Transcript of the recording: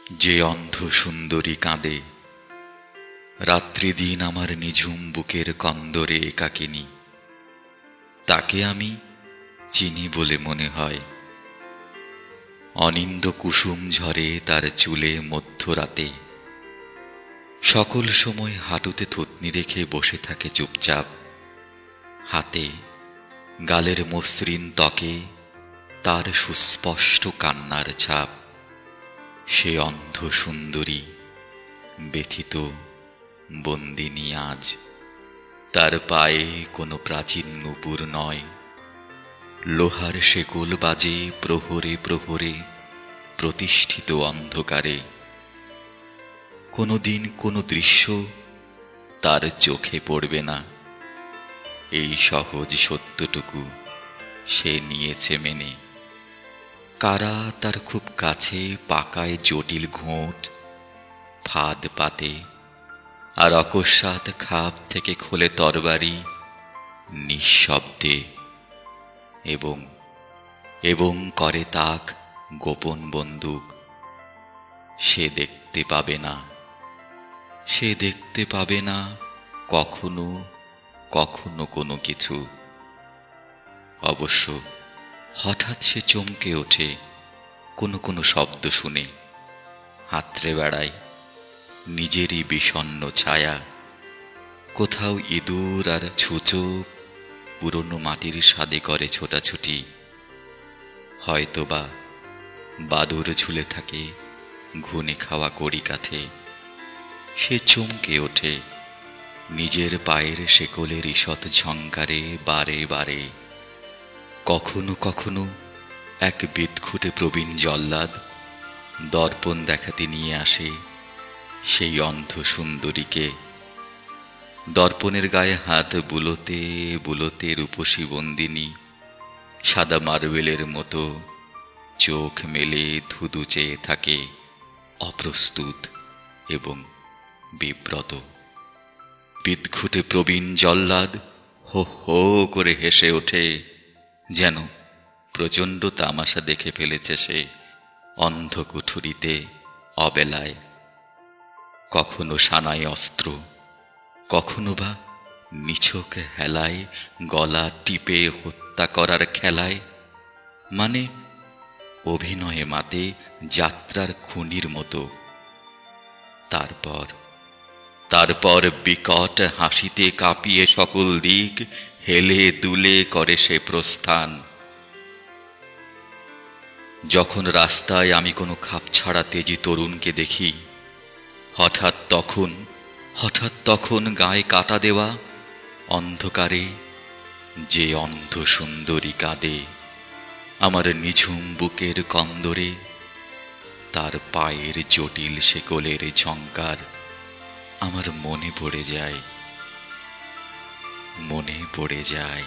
যে অন্ধ সুন্দরী কাঁদে, রাত্রি দিন আমার নিঝুম বুকের কন্দরে একাকিনী, তাকে আমি চিনি বলে মনে হয়। অনিন্দ কুসুম ঝরে তার চুলে মধ্যরাতে, সকল সময় হাঁটুতে থুতনি রেখে বসে থাকে চুপচাপ। হাতে গালের মসৃণ ত্বকে তার সুস্পষ্ট কান্নার ছাপ। সে অন্ধ সুন্দরী ব্যথিত বন্দিনী আজ, তার পায়ে কোনো প্রাচীন নূপুর নয়। লোহার শেকল বাজে প্রহরে প্রহরে প্রতিষ্ঠিত অন্ধকারে। কোনোদিন কোনো দৃশ্য তার চোখে পড়বে না, এই সহজ সত্যটুকু সে নিয়েছে মেনে। কারা তার খুব কাছে পাকায় জটিল ঘোঁট, ফাঁদ পাতে, আর অকস্মাৎ খাপ থেকে খোলে তরবারি নিঃশব্দে, এবং এবং করে তাক গোপন বন্দুক। সে দেখতে পাবে না, সে দেখতে পাবে না কখনো কখনো কোনো কিছু। অবশ্য হঠাৎ সে চমকে ওঠে কোনো কোনো শব্দ শুনে, হাতড়ে বেড়ায় নিজেরই বিষণ্ণ ছায়া। কোথাও ইঁদুর আর ছুঁচো পুরনো মাটির স্বাদে করে ছোটাছুটি, হয়তোবা বাদুড় ঝুলে থাকে ঘুনে খাওয়া কড়ি কাঠে। সে চমকে ওঠে নিজের পায়ের শেকলের ঈষৎ ঝংকারে বারে বারে। কখনো কখনো এক বিদঘুটে প্রবীণ জল্লাদ দর্পণ দেখাতে নিয়ে আসে সেই অন্ধ সুন্দরীকে। দর্পণের গায়ে হাত বুলোতে বুলোতে রূপসী বন্দিনী সাদা মার্বেলের মতো চোখ মেলে ধুধু চেয়ে থাকে, অপ্রস্তুত এবং বিব্রত। বিদঘুটে প্রবীণ জল্লাদ হো হো করে হেসে ওঠে, যেন প্রচণ্ড তামাশা দেখে ফেলেছে সে অন্ধ কুঠুরিতে অবেলায়। কখনো সানায় অস্ত্র, কখনো বা নিছক হেলায় গলা টিপে হত্যা করার খেলায়, মানে অভিনয়ে মাতে যাত্রার খুনির মতো। তারপর বিকট হাসিতে কাঁপিয়ে সকল দিক হেলে দুলে করে সে প্রস্থান। যখন রাস্তায় আমি কোনো খাপছাড়া তেজি তরুণকে দেখি, হঠাৎ তখন গায়ে কাটা দেওয়া অন্ধকারে যে অন্ধ সুন্দরী কাঁদে আমার নিঝুম বুকের কন্দরে, তার পায়ের জটিল শেকলের ঝংকার আমার মনে পড়ে যায়।